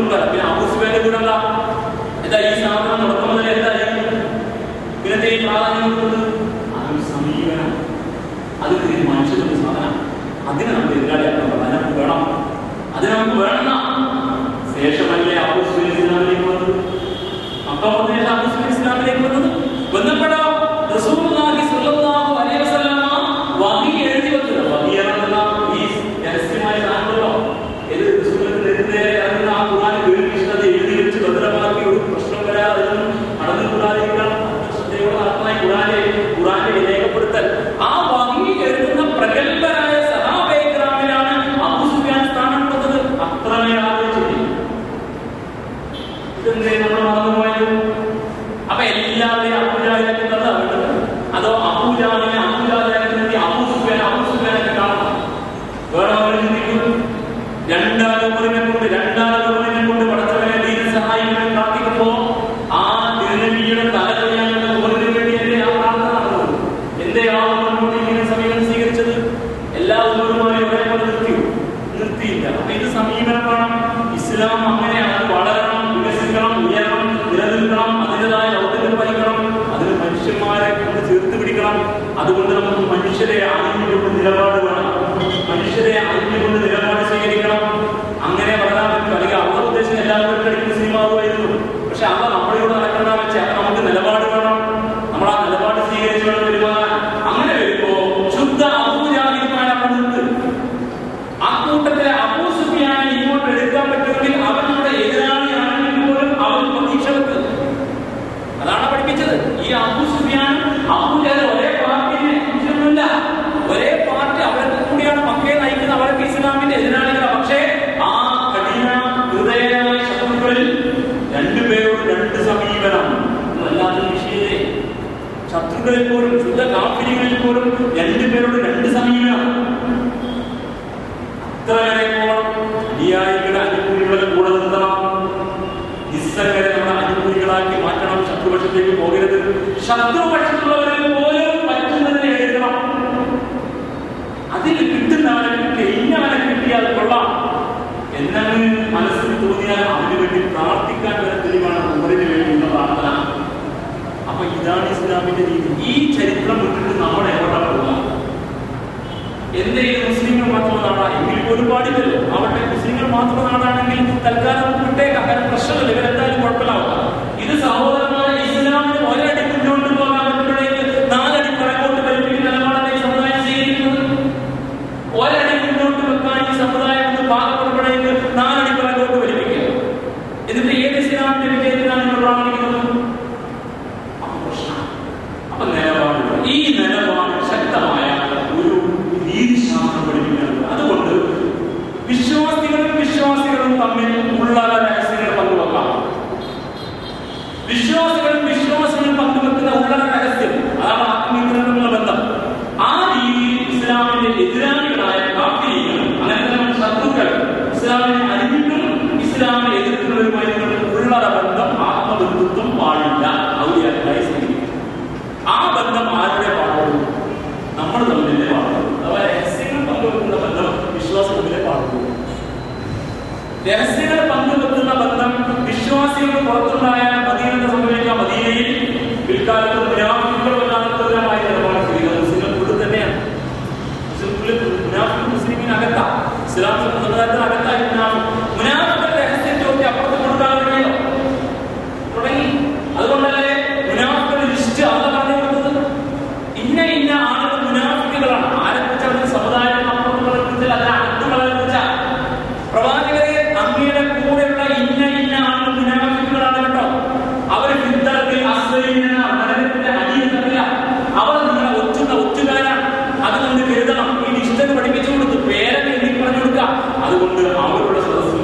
കുടുംബം. പിന്നെ അബൂ സുഫിയാന്റെ കൂടെ എന്താ ഈ സാധനം തുടക്കം മുതൽ എന്തായി പിന്നെ പ്രാധാന്യം കൊടുക്കുന്നത്? അതൊരു സമീപനം, അത് മനുഷ്യരുടെ സാധനം. അതിന് നമ്മൾ എതിരാളിയാക്കണം, അത് നമുക്ക് വേണം, അത് നമുക്ക് വേണം. ശേഷമല്ലേ അബൂ സുഫിയാൻ ഇസ്ലാമിലേക്ക് വന്നത്? മക്ക ശേഷം അബൂ സുഫിയാൻ ഇസ്ലാമിലേക്ക് വന്നത്. ബന്ധപ്പെടാം റസൂലുള്ളാഹി സ്വല്ലല്ലാഹു അലൈഹി വസല്ലം വഹി എഴുതി വെച്ചത്. വഹി എന്ന ഈ രഹസ്യമായ സാധനമല്ലോ, ഏത് റസൂലിന്റെ ആ ഖുർആൻ കേൾപ്പിച്ചത് എഴുതി വെച്ച് ഭദ്രമാക്കി ഒരു പ്രശ്നം വരാതെ നടന്നു കൂടാതിരിക്കണം. ശ്രദ്ധയോടെ നടത്തുന്ന ഖുർആന്റെ രേഖപ്പെടുത്തൽ. ആ വഹി എഴുതുന്ന പ്രഗത്ഭരായ സഹാബയെ കിറാമിലാണ് അബൂ സുഫിയാൻ സ്ഥാനം കൊടുത്തത്. അത്രമേൽ ആലോചിച്ചില്ല. ഇതെന്തേ നമ്മൾ മറന്നുപോയത്? അപ്പൊ എല്ലാവരെയും അബൂജാഹിലാക്കുന്നത് അതോ അബൂജാഹിലിനെ അബൂജാഹിലാക്കുന്നത് അബൂ സുഫിയാനൊക്കെ കാണണം. വേറെ ചിന്തിക്കും. രണ്ടാളുകളിനെ കൊണ്ട് പടച്ചവനെ ദീനെ സഹായിക്കാൻ പ്രാർത്ഥിക്കുമ്പോ ആ തിരുനബിയുടെ തല കൊയ്യാനുള്ള ഉപരിന് വേണ്ടിയല്ലേ ആ പ്രാർത്ഥന നടന്നത്? എന്തേ ആ ഉപരിനോട് ഇങ്ങനെ സമീപനം സ്വീകരിച്ചത്? എല്ലാ ഉപരുമായും ഒരേപോലെ നിർത്തിയില്ല. അപ്പൊ ഇത് സമീപനമാണ്. ഇസ്ലാം അങ്ങനെയാണ്. വളരണം, വികസിക്കണം, ഉയരണം, നിലനിൽക്കണം, അതിൻ്റെതായ ദൗത്യങ്ങൾ പരിക്കണം, അതിന് മനുഷ്യന്മാരെ കൊണ്ട് ചേർത്ത് പിടിക്കണം. അതുകൊണ്ട് നമുക്ക് മനുഷ്യരെ ആഞ്ഞുകൊണ്ട് നിലപാട് വേണം, മനുഷ്യരെ ആഞ്ഞുകൊണ്ട് നിലപാട് സ്വീകരിക്കണം. അങ്ങനെ പറയാൻ പറ്റും. അല്ലെങ്കിൽ അവരുടെ ഉദ്ദേശം എല്ലാവരും കളിക്കുന്ന സിനിമാവുമായിരുന്നു. പക്ഷെ അവ നമ്മളോട് നടക്കണ്ട വെച്ചാൽ നമുക്ക് നിലപാട് വേണം, നമ്മൾ ആ നിലപാട് സ്വീകരിച്ചു വേണം പെരുമാറാൻ. അങ്ങനെ വരുമ്പോ ശുദ്ധ അബൂജാഹിൽമാരാണെന്ന് ആ കൂട്ടത്തിലെ അബൂ സുഫിയാനെ ഇങ്ങോട്ട് എടുക്കാൻ പറ്റുമെങ്കിൽ അവൻ നമ്മുടെ എതിരാളിയാണെങ്കിൽ പോലും അവൻ പ്രതീക്ഷ വെക്ക്. അതാണ് പഠിപ്പിച്ചത്. ഈ അബൂ സുഫിയാൻ അബൂജഹൽ ഒരേ പാർട്ടിയെ കുറിച്ചൊന്നുമില്ല. ഒരേ പാർട്ടി അവർക്ക് കൂടിയാണ് മക്കയെ നയിക്കുന്നത്. അവർക്ക് ഇസ്ലാമിന്റെ എതിരാളികളാണ്. പക്ഷേ ആ കഠിന ഹൃദയനായ ശത്രുക്കളിൽ രണ്ടുപേരോട് രണ്ട് സമീപനം അല്ലാതെ വിഷയത്തെ ശത്രുക്കളിൽ പോലും ശുദ്ധ കാഫിരികളിൽ പോലും രണ്ടുപേരോട് രണ്ട് സമീപനം. അത്രവരെ പോകണം. അനുയായികളുടെ അനുകൂലികളെ കൂടെ നിർത്തണം. നിസ്സംഗരെ നമ്മുടെ അനുകൂലികളാക്കി മാറ്റണം. ശത്രുപക്ഷത്തേക്ക് പോകരുത്. ശത്രുപക്ഷത്തുള്ളവരിൽ പോലും പറ്റുന്നതിനെ എഴുതണം. അതിൽ കിട്ടുന്നവനെ കിട്ടി, ഇന്നവനെ കിട്ടിയാൽ കൊള്ളാം എന്നവന് മനസ്സിൽ തോന്നിയാൽ അവന് വേണ്ടി പ്രാർത്ഥിക്കാൻ വരെ തെളിവാണ് ഉമറിന് വേണ്ടിയുള്ള പ്രാർത്ഥന. അപ്പൊ ഇതാണ് ഇസ്ലാമിന്റെ രീതി. ഈ ചരിത്രം വിട്ടിട്ട് നമ്മൾ എവിടെ പോകാം? എന്തെങ്കിലും മുസ്ലിങ്ങൾ മാത്രം നാടാണ് എങ്കിൽ പോലും പാടില്ലല്ലോ. അവിടെ മുസ്ലിങ്ങൾ മാത്രം നാടാണെങ്കിൽ തൽക്കാലം വിട്ടേക്കാം. കാരണം പ്രശ്നമില്ല, ഇവരെന്തായാലും കുഴപ്പമില്ലാവുക. ഇത് സഹോദരമായ ഇസ്ലാമിന് ഒരടി മുന്നോട്ട് പോകാൻ പറ്റുമ്പോഴേക്ക് 4 അടി പുറകോട്ട് വലിപ്പിക്കുന്ന നിലപാടാണ് ഈ സമുദായം സ്വീകരിക്കുന്നത്. ഒരടി മുന്നോട്ട് വെക്കാൻ ഈ സമുദായം ഒന്ന് പാകപ്പെടുമ്പോഴേക്ക് 4 അടി പുറകോട്ട് വലിപ്പിക്കുക. എന്നിട്ട് ഏത് ഇസ്ലാമിന്റെ വിജയത്തിനാണ് നിങ്ങൾ പ്രാർത്ഥിക്കുന്നത്? അപ്പൊ നിലപാടുകൾ, ഈ നിലപാട് ശക്തമായ ഒരു നീതിശാസ്ത്രം പഠിപ്പിക്കുന്നത്. അതുകൊണ്ട് വിശ്വാസികളും തമ്മിൽ ഉള്ള രഹസ്യങ്ങൾ പങ്കുവെക്കാം. വിശ്വാസികളും പങ്കുവെക്കുന്ന ഉള്ള രഹസ്യം, അതാണ് ആത്മീയത്തിനുള്ള ബന്ധം. ആ രീതിയിൽ ഇസ്ലാമിന്റെ എതിരാളികളായ കാഫിരികൾ, അങ്ങനെ തന്നെ ശത്രുക്കൾ, ഇസ്ലാമിനെ അറിഞ്ഞിട്ടും ഇസ്ലാമിനെ എതിർക്കുന്നവരുമായി ഉള്ള ബന്ധം, ആത്മബന്ധുത്വം പാടില്ല. ഔലിയാക്കളായി സ്വീകരിക്കും. ആ ബന്ധം ആരുടെ പാടുള്ളൂ? നമ്മൾ തമ്മിലെ പാടുള്ളൂ. അഥവാ രഹസ്യങ്ങൾ പങ്കുവെക്കുന്ന ബന്ധം വിശ്വാസം തമ്മിലെ പാടുള്ളൂ. രഹസ്യങ്ങൾ പങ്കുവെക്കുന്ന ബന്ധം വിശ്വാസികൾ പുറത്തുണ്ടായാൽ മദീനത്തെ സംഭവിക്കാം. മദീനയിൽ പിൽക്കാലത്ത് മുനാഫിക്കുകളായ നിലപാട് ചെയ്യുന്നത് മുസ്ലിംകൾ തന്നെയാണ്. മുസ്ലിമിനകത്താ, ഇസ്ലാം സമുദായത്തിനകത്തായി മുനാഫിക്കുകളുടെ രഹസ്യം ചോദിച്ച് അപ്പുറത്ത് കൊടുക്കാറില്ലല്ലോ തുടങ്ങി. അതുകൊണ്ടല്ലേ മുനാഫിക്കുകളുടെ ലിസ്റ്റ് അല്ല പറഞ്ഞു കൊടുത്തത്. ഇന്ന ആളുകൾ മുനാഫിക്കുകളാണ്. ആരെക്കുറിച്ച് അവരുടെ സമുദായത്തിൽ അപ്പുറത്തുകളെ കുറിച്ച് അല്ല, അടുത്തുകളെ കുറിച്ചാ. പ്രവാചകരെ അങ്ങയുടെ കൂടെയുള്ള ഇന്ന ആളുകൾ മുനാഫിക്കുകളാണ് കേട്ടോ. അവർ ഹിന്ദത്തിൽ നരകത്തിന്റെ അടിയില്ല. അവർ നിങ്ങളെ ഒറ്റുകാരാണ്. അതുകൊണ്ട് കരുതണം. ഈ ലിസ്റ്റൊക്കെ പഠിപ്പിച്ചു കൊടുത്ത് പേരൊക്കെ എഴുതി പറഞ്ഞു കൊടുക്കാം. അതുകൊണ്ട് അവരുടെ സദസ്സിൽ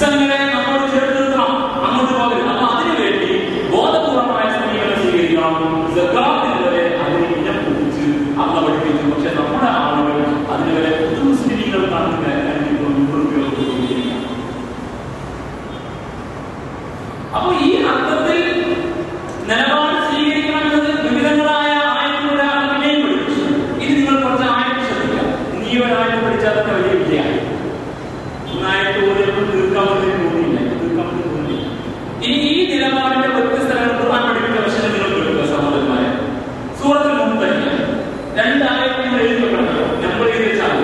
പുസ്തകങ്ങളെ നമ്മോട് ചേർത്ത് നിർത്തണം, അങ്ങോട്ട് പോകരുത്. അപ്പൊ അതിനുവേണ്ടി ബോധപൂർവമായ സമീപനം സ്വീകരിക്കണം. സക്കാത്തിനുവരെ അതിനെ ഇനപ്പിടിച്ച് അള്ള പഠിപ്പിച്ചു. പക്ഷെ നമ്മുടെ ആളുകൾ അതിനുവരെ മുസ്ലിങ്ങൾ കാണുന്ന ദുരുപയോഗം. അപ്പൊ ഈ അർത്ഥത്തിൽ നിലപാട് സ്വീകരിക്കണമെന്നത് വിവിധങ്ങളായ ആയത്തിലൂടെ പിന്നെയും പഠിപ്പിച്ചു. ഇത് നിങ്ങൾ കുറച്ച് ആയത്ത് ശ്രദ്ധിക്കാം. നീ ഒരായത്ത് പഠിച്ചാൽ തന്നെ വലിയ വിജയമാണ്. ഒന്നായിട്ട് ഓരോരുത്തരും തീർക്കാൻ തോന്നിയില്ല. ഇനി ഈ നിലപാടിന്റെ വ്യത്യസ്തങ്ങൾ ഖുർആൻ പഠിപ്പിച്ച വശങ്ങൾ നിങ്ങൾ കേൾക്കുക സഹോദരന്മാരെ. സൂറത്തുൽ മുംതഹിന 2 ആയത്ത് നിങ്ങൾ എഴുതി വെക്കണമല്ലോ. നമ്പർ എഴുതി വെച്ചാൽ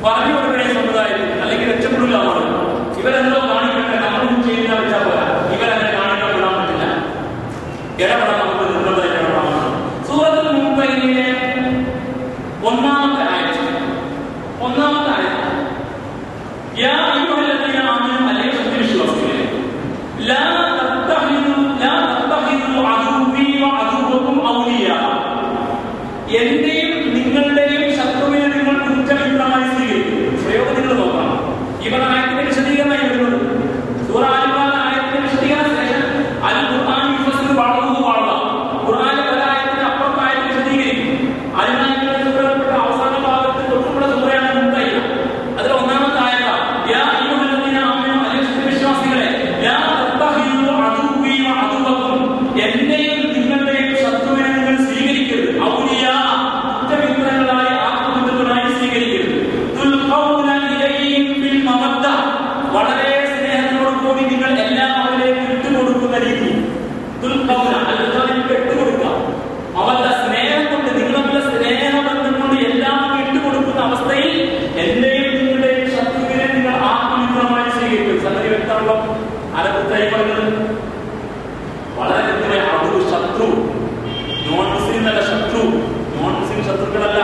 പറഞ്ഞു കൊടുക്കണേ സമുദായത്തിൽ, അല്ലെങ്കിൽ രക്ഷപ്പെടില്ല. ഇവരെന്തോ കാണിക്കട്ടെ, നമ്മളൊന്നും ചെയ്യുന്ന വെച്ചാൽ പോരാ. ഇവരങ്ങനെ കാണിക്കപ്പെടാൻ പറ്റില്ല. ഇടപെടാൻ നമുക്ക് നിർബന്ധമായിട്ട് ഇടപെടാൻ പറ്റും. സൂറത്തുൽ മുംതഹിനയിലെ 1-ാമത്തെ ആയത്ത് യാ അയ്യുഹല്ലദീന ആമനൂ അല്ലയോ സത്യവിശ്വാസികളെ ലാ തത്തഖിദു അദുവ്വി വഅദുവ്വകും ഔലിയാ, എന്റെയും നിങ്ങളുടെയും ശത്രുവിനെ നിങ്ങൾ കുറ്റമിത്രമായി സ്വീകരിക്കും. പ്രയോഗം നിങ്ങൾ നോക്കണം. ഇവിടെ ആയത്തിന്റെ വിശദീകരണമായി വരുന്നത് സൂറ ആൽ ഇംറാൻ ആയത്തിന്റെ വിശദീകരണ ശേഷം അൽ ഖുർആൻ യുഫസ്സിറു ബഅദഹു ബഅദ, ഖുർആനിലെ പല ആയത്തിന്റെ അപ്പുറത്തെ ആയത്ത് വിശദീകരിക്കും. അതിനായിട്ടുള്ള സൂറയുടെ അവസാന ഭാഗത്ത് തൊട്ടുള്ള സൂറയാണ് മുംതഹിന. അതിൽ 1-ാമത്തെ ആയത്ത് യാ അയ്യുഹല്ലദീന ആമനൂ അല്ലയോ സത്യവിശ്വാസികളെ ലാ തത്തഖിദു അദുവ്വി വഅദുവ്വകും, എന്റെയും നിങ്ങളുടെയും ശത്രുവിനെ നിങ്ങൾ സ്വീകരിക്കരുത്. ഔലിയാ, കുറ്റമിത്രങ്ങളായി ആത്മബന്ധുക്കളായി സ്വീകരിക്കരുത്. തുൽഖൗന ഇലൈഹിം ബിൽ മവദ്ദ, വളരെ സ്നേഹത്തോടു കൂടി നിങ്ങൾ എല്ലാവരിലേക്കും ഇട്ടുകൊടുക്കുന്ന രീതി. തുൽഖൗന അല്ലാതെ ഇട്ടുകൊടുക്കുക, മവദ്ദ സ്നേഹം കൊണ്ട്, നിങ്ങളുടെ സ്നേഹബന്ധം കൊണ്ട് എല്ലാം ഇട്ടുകൊടുക്കുന്ന അവസ്ഥയിൽ എന്റെയും നിങ്ങളുടെയും ശത്രുവിനെ നിങ്ങൾ ആത്മമിത്രമായി സ്വീകരിക്കും. സംഗതി വ്യക്തമാണല്ലോ. അരബത്തായി പറഞ്ഞത് വളരെ കൃത്യമായി. അത് ശത്രു, നോൺ മുസ്ലിം അല്ല ശത്രു. നോൺ മുസ്ലിം ശത്രുക്കളല്ല,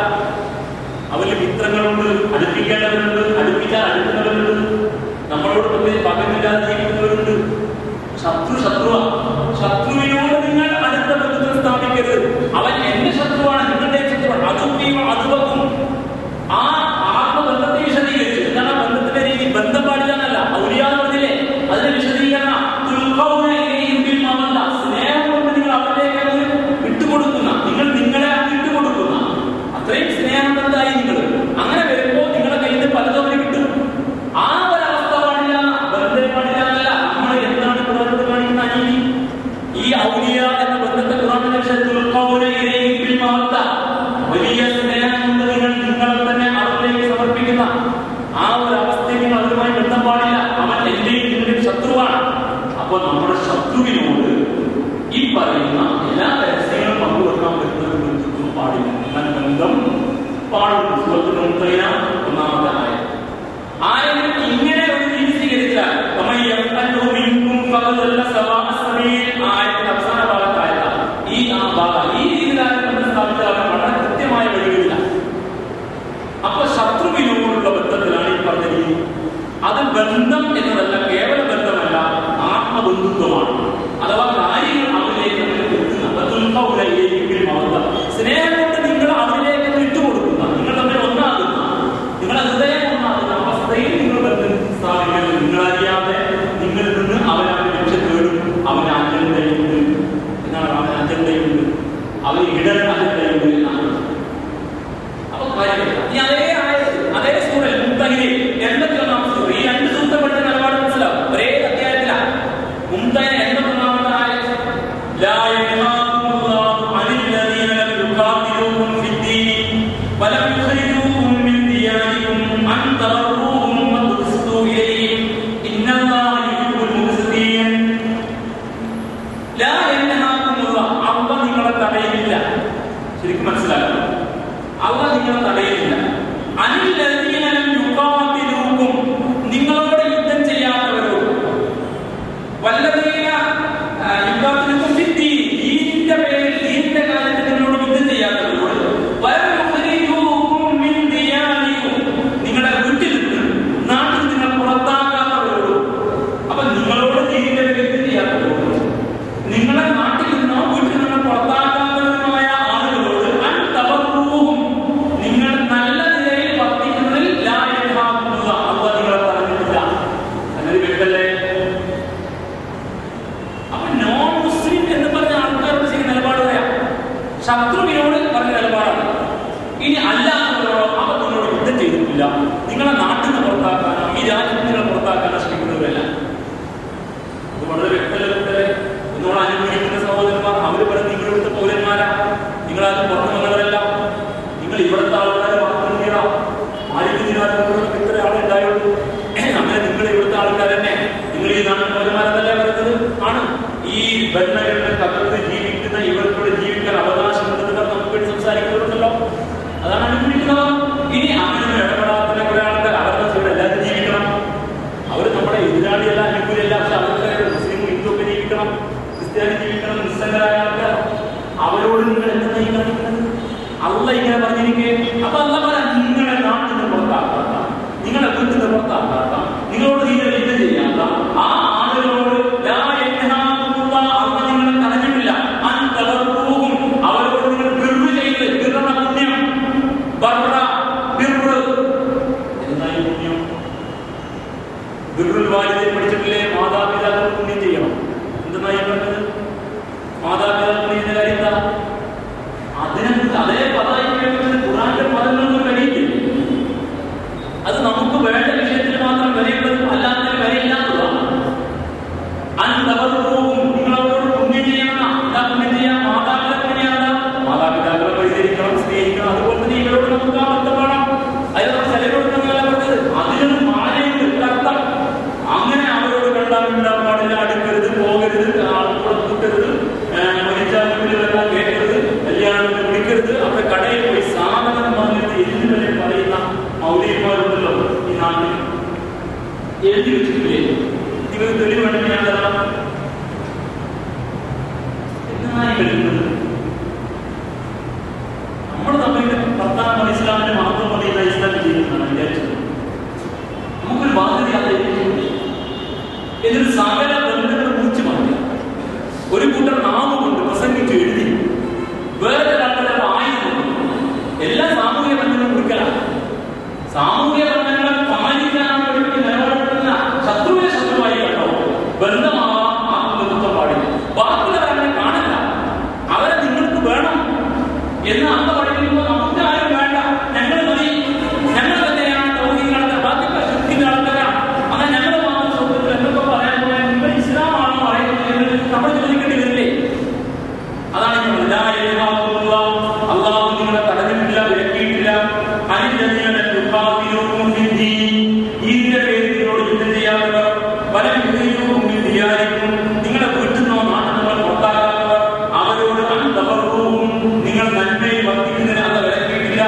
അവരിൽ മിത്രങ്ങളുണ്ട്, അടുപ്പിക്കേണ്ടവരുണ്ട്, അടുപ്പിച്ചാൽ അടുക്കുന്നവരുണ്ട്, നമ്മളോട് പകമില്ലാതെ ജീവിക്കുന്നവരുണ്ട്. ശത്രുവാ. ശത്രുവിനോട് നിങ്ങൾ അടുത്ത ബന്ധത്തിൽ സ്ഥാപിക്കരുത്. അവൻ എന്റെ ശത്രുവാണ്, നിങ്ങളുടെ ശത്രുവാണ്. അതുവക്കും ആ ആത്മബന്ധത്തെ വിശദീകരിച്ചു. എന്താണ് ബന്ധത്തിന്റെ രീതി? ബന്ധം പാടില്ല എന്നല്ല, ഔലിയാന്ന് പറഞ്ഞില്ലേ, അതിന്റെ വിശദീകരണം സ്നേഹം കൊണ്ട് നിങ്ങൾ അവരിലേക്ക് വിട്ടുകൊടുക്കുന്ന, നിങ്ങൾ നിങ്ങളെ വിട്ടുകൊടുക്കുന്ന അത്രയും സ്നേഹബന്ധായി നിങ്ങൾ. അങ്ങനെ വരുമ്പോൾ നിങ്ങളുടെ കയ്യിൽ നിന്ന് പലതും അവര് കിട്ടും. ആ ഒരവസ്ഥ പാടില്ല, ബന്ധം പാടില്ല എന്നല്ല. നമ്മൾ എന്താണ് ഖുർആനിൽ കാണിക്കുന്ന അനീതി? ഈ ഔലിയ എന്ന ബന്ധത്തെ ഖുർആനിന്റെ വിഷയത്തിൽ വലിയ സ്നേഹം കൊണ്ട് നിങ്ങൾ നിങ്ങളെ തന്നെ അവരിലേക്ക് സമർപ്പിക്കുന്ന ആ ഒരു അവസ്ഥയിൽ നിങ്ങൾ അവരുമായി ബന്ധം പാടില്ല. അവൻ എന്റെയും നിങ്ങളുടെയും ശത്രുവാണ്. അപ്പോൾ നമ്മുടെ ശത്രുവിനോട് ഈ പറയുന്ന എല്ലാ രഹസ്യങ്ങളും പങ്കുവെക്കാൻ പറ്റുന്ന ബന്ധുത്വം പാടില്ല. എന്നാൽ ബന്ധം പാടും. സൂറത്തുൽ മുംതഹിന 1-ാമത്തെ ആയത്ത് ഇങ്ങനെ ഒരു രീതി സ്വീകരിച്ചാൽ ആയത്തിന്റെ അവസാന ഭാഗത്തായ ഈ രീതിയിലാണ് സ്ഥാപിച്ചാൽ വളരെ കൃത്യമായ വഴികളില്ല. അപ്പൊ ശത്രുവിനോടുള്ള ബന്ധത്തിലാണ് ഈ പറഞ്ഞ രീതി. അത് ബന്ധം എന്നതല്ല, കേവല ബന്ധമല്ല, ആത്മബന്ധുത്വമാണ്. അഥവാ കാര്യങ്ങൾ അവരിലേക്ക് സ്നേഹം കൊണ്ട് നിങ്ങൾ അവരിലേക്ക് വിട്ടുകൊടുക്കുന്ന, നിങ്ങൾ തമ്മിൽ ഒന്നാകുന്ന, നിങ്ങളുടെ ഹൃദയം ഒന്നാകുന്ന അവസ്ഥയിൽ നിങ്ങൾ ബന്ധം സ്ഥാപിക്കരുത്. നിങ്ങളറിയാതെ നിങ്ങളിൽ നിന്ന് അവനവന്റെ ലക്ഷ്യം തേടും. അവന് അജണ്ടയുണ്ട് എന്നാണ്, അവന് അജണ്ടയുണ്ട്, അവന് ഇടൽ അജണ്ടയുണ്ട് എന്നാണ്. അപ്പൊ അതേ ആയത് അതേ സൂറയിൽ മുംതഹിനയിൽ 81-ാമത്തെ സൂറ, ഈ 2 സൂക്തങ്ങളുടെ നിലപാട് മനസ്സിലാവും. ഒരേ അധ്യായത്തിലാണ്. മുംതഹിന 81-ാമത്തെ ആയത് ലാ യൻഹാകുമുല്ലാഹു അനില്ലദീന ലം യുഖാതിലൂകും ഫിദ്ദീൻ വലം യുഖ്രിജൂകും മിൻ ദിയാരികും അൻ തബറൂഹും വതുഖ്സിതു ഇലൈഹിം ഇന്നല്ലാഹ യുഹിബ്ബുൽ മുഖ്സിതീൻ. ലാ യൻഹാകുമുല്ലാഹു, അല്ലാഹു നിങ്ങളെ തടയുന്നില്ല. ശരിക്കും മനസ്സിലാക്കണം, അല്ലാഹു നിങ്ങളെ തടയുന്നില്ല. അനില്ലദീന ലം യുഖാതിലൂകും, നിങ്ങളോട് യുദ്ധം ചെയ്യാത്തവരോട്, വല്ലദീന യുഖാതിലൂകും ഫിദ്ദീൻ, ദീനിന്റെ പേരിൽ ദീനിന്റെ കാര്യത്തിൽ നിങ്ങളോട് യുദ്ധം ചെയ്യാത്തവരോട്, വലം യുഖ്രിജൂകും മിൻ ദിയാരികും, നിങ്ങളുടെ വീട്ടിൽ നിന്ന് നാട്ടിൽ നിങ്ങൾ പുറത്താക്കാത്തവരോട്. അപ്പൊ നിങ്ങളോട് ദീനിന്റെ പേരിൽ യുദ്ധം ചെയ്യാത്തവരോട്, നിങ്ങളെ നാട്ടിൽ നിന്നോ വീട്ടിൽ നിന്നോ പുറത്താക്കാത്തവരുമായ ആളുകളോട് അൻ തബറൂഹും, നിങ്ങൾ നല്ല നിലയിൽ വർത്തിക്കുക ശത്രുവിനോട് പറഞ്ഞ നിലപാടാണ്. ഇനി അല്ലാത്തവരോടോ അവത്തിനോട് യുദ്ധം ചെയ്തിട്ടില്ല, നിങ്ങളെ നാട്ടിൽ നിന്ന് പുറത്താക്കാനോ ഈ രാജ്യത്ത് നിങ്ങളെ പുറത്താക്കാനോ ശ്രമിക്കുന്നവരല്ല. അത് വളരെ വ്യക്തതയുടെ നിങ്ങളോട് അനുകൂലിക്കുന്ന സഹോദരന്മാർ അവർ പറഞ്ഞ് നിങ്ങൾ ഇവിടുത്തെ പൗരന്മാരാ, നിങ്ങളത് പുറത്തു വന്നവരല്ല, നിങ്ങൾ ഇവിടുത്തെ ആൾക്കാരെ മാത്രം ആരോഗ്യത്തിനകത്ത് ഇത്ര ആളെ ഉണ്ടായുള്ളൂ. അങ്ങനെ നിങ്ങൾ ഇവിടുത്തെ ആൾക്കാർ തന്നെ, നിങ്ങൾ ഈ നാട്ടിൽ പൗരന്മാരെന്നല്ലേ പറയുന്നത് ആണ്. ഈ ഭരണഘടന തകർത്ത് ജീവിക്കുന്ന ഇവർക്കൂടെ ജീവിക്കാൻ അവകാശമുണ്ടെന്ന് നമുക്ക് വേണ്ടി സംസാരിക്കുന്നുണ്ടല്ലോ, അതാണ് അനുഭവിക്കുന്നത്. ഇനി അങ്ങനെ ഇടപെടാത്ത കുറെ ആൾക്കാർ അവരുടെ ഇവിടെ എല്ലാവരും ജീവിക്കണം, അവർ നമ്മുടെ എതിരാളിയല്ല അനുകൂലിയല്ല, പക്ഷെ അവർക്ക് മുസ്ലിം ഹിന്ദു ഒക്കെ ജീവിക്കണം, ക്രിസ്ത്യാനി ജീവിക്കണം, നിസ്സംഗരായ ആൾക്കാർ അവരോട് നിങ്ങൾ എന്താ കാണിക്കുന്നത്? അല്ല ഇങ്ങനെ പറഞ്ഞിരിക്കേ. അപ്പൊ അല്ല പറയാം, നിങ്ങളെ നാട്ടിൽ നിന്ന് പുറത്താക്കാത്ത, നിങ്ങളെ വീട്ടിൽ നിന്ന് പുറത്താക്കാത്ത, നിങ്ങളോട് തീരെ യുദ്ധം ചെയ്യാത്ത ആ ആളുകളോട് അന്ന് നിങ്ങളെ തടഞ്ഞിട്ടില്ല. അൻതവർക്കും അവരോട് നിങ്ങൾ ബിർറ് ചെയ്ത്, ബിർറ പുണ്യം, ബർറ ബിർറ് എന്തായി പുണ്യം? ബിർറുൽ വാലിദൈൻ പഠിച്ചിട്ടില്ലേ? മാതാപിതാക്കൾ പുണ്യം ചെയ്യണം. എന്തെന്നായി പറഞ്ഞത്? മാതാപിതാക്കൾ ചെയ്യുന്ന കാര്യം എന്താ? അതിനകത്ത് അതേ പദായിക്കുന്നത് ഖുർആന്റെ പദങ്ങളൊന്നും കഴിയില്ല. അത് നമുക്ക് വേണ്ട വിഷയത്തിൽ മാത്രം വരേണ്ടതും അല്ലാത്തതിന് വരയില്ലാത്തതാണ്. അൻതവർക്കും നിങ്ങളവരോട് പുണ്യം ചെയ്യണം. എന്താ പുണ്യം ചെയ്യാം? മാതാപിതാക്കളെയാണ്. മാതാപിതാക്കളെ പരിചരിക്കണം, സ്നേഹിക്കണം. അതുപോലെ തന്നെ ഇവരോട് നമുക്ക് ആ ബന്ധം വേണം. അത് നമ്മൾ ചിലരോടൊന്നല്ല പറഞ്ഞത്, അതിനും മാനയുണ്ട് അർത്ഥം. അങ്ങനെ അവരോട് കണ്ടാൽ പാടില്ല, അടുക്കരുത്, പോകരുത്, ആൾക്കൂടെ കൂട്ടരുത്, മരിച്ചാൽ കേൾക്കരുത്, കല്യാണത്തിന് വിളിക്കരുത്. അവരുടെ കടയിൽ പോയി സാധനം വാങ്ങരുത് എന്ന് വരെ പറയുന്ന മൗലികന്മാരുണ്ടല്ലോ ഈ നാട്ടിൽ. എഴുതി വെച്ചിട്ടില്ലേ? നിങ്ങൾ തെളിവ് വേണമെങ്കിൽ ഞാൻ തരാം. എന്നായി വരുന്നത് നമ്മൾ തമ്മിൽ ഭർത്താവ് ഇസ്ലാമിന്റെ മഹത്വം പറയുന്ന ഇസ്ലാമിൽ ചെയ്യുന്നതാണ് വിചാരിച്ചത്. നമുക്കൊരു ബാധ്യത അത് എന്നിട്ട് സകല ബന്ധങ്ങൾ കുറിച്ച് മാറ്റി ഒരു കൂട്ടർ നാമുകൊണ്ട് പ്രസംഗിച്ച് എഴുതി വേറെ ആളുടെ ആയുധം എല്ലാ സാമൂഹിക ബന്ധങ്ങളും കുറിക്കലാണ്. സാമൂഹിക ബന്ധങ്ങളെ പാലിക്കാനാണ് വേണ്ടി നിലപാടെടുക്കുന്ന ശത്രുവിനെ ശത്രുവായി കണ്ടോ, ബന്ധമാവാം, ആത്മബന്ധം പാടില്ല. ബാക്കിയുള്ളവരെ കാണില്ല, അവരെ നിങ്ങൾക്ക് വേണം എന്ന് അന്ന് പഠിക്കുമ്പോൾ നമുക്ക് ആരും വേണ്ട, ഞങ്ങൾ മതി, ഞങ്ങൾ തന്നെയാണ് തൗഹീദിന്റെ ബാക്കി ശുദ്ധിന്റെ ആൾക്കാരാണ്, അങ്ങനെ ഞങ്ങൾ മാത്രം സ്വന്തത്തിൽ എന്തൊക്കെ പറയാൻ പോയാൽ നിങ്ങൾ ഇസ്ലാമാണോ പറയുന്നത് നമ്മൾ ചോദിക്കേണ്ടി വരില്ലേ? അതാണ് അള്ളാഹു നിങ്ങളെ തടഞ്ഞിട്ടില്ല, വിലക്കിയിട്ടില്ല. ഇതിന്റെ പേരിൽ നിങ്ങളോട് യുദ്ധം ചെയ്യാത്തവർ, പല യുദ്ധയും നിങ്ങളെ വീട്ടിൽ നിന്നോ നാട്ടിൽ നിന്നോ പുറത്താക്കാത്തവർ, അവരോട് അന്തവർക്കും നിങ്ങൾ നന്മയിൽ വർദ്ധിക്കുന്നതിന് അത് വിലക്കിയിട്ടില്ല.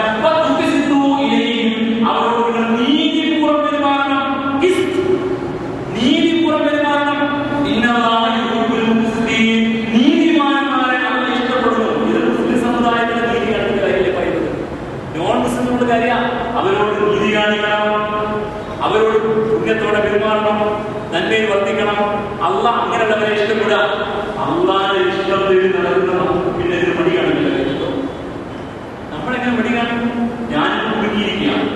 അവരോട് നിങ്ങൾ നീതിപൂർവ്വം പെരുമാറണം, നീതിപൂർവ്വം പെരുമാറണം. നീതിമാന്മാരെ അവർ ഇഷ്ടപ്പെടുന്നു. ഇത് മുസ്ലിം സമുദായത്തിന്റെ നീതിയാണ് കാര്യത്തിൽ പറയുന്നത്. നോൺ മുസ്ലിമുകളുടെ കാര്യം അവരോട് നീതി കാണിക്കണം, അവരോട് പുണ്യത്തോടെ പെരുമാറണം, നന്മയിൽ വർദ്ധിക്കണം. അള്ളാഹ് അങ്ങനെയുള്ളവരെ ഇഷ്ടപ്പെടുക. അള്ളാഹിന്റെ ഇഷ്ടം തേടി നടക്കുന്ന നമുക്ക് പിന്നെ ഇതിന് മടി കാണില്ല. നമ്മളെങ്ങനെ മടി കാണിക്കും? ഞാനിപ്പോൾ കുടുങ്ങിയിരിക്കുകയാണ്,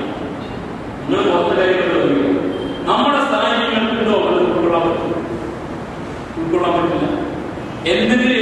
നിങ്ങൾ പുറത്തെ കാര്യങ്ങൾ നമ്മുടെ സ്ഥാനങ്ങളുണ്ടോ അത് ഉൾക്കൊള്ളാൻ പറ്റില്ല. എന്തെങ്കിലും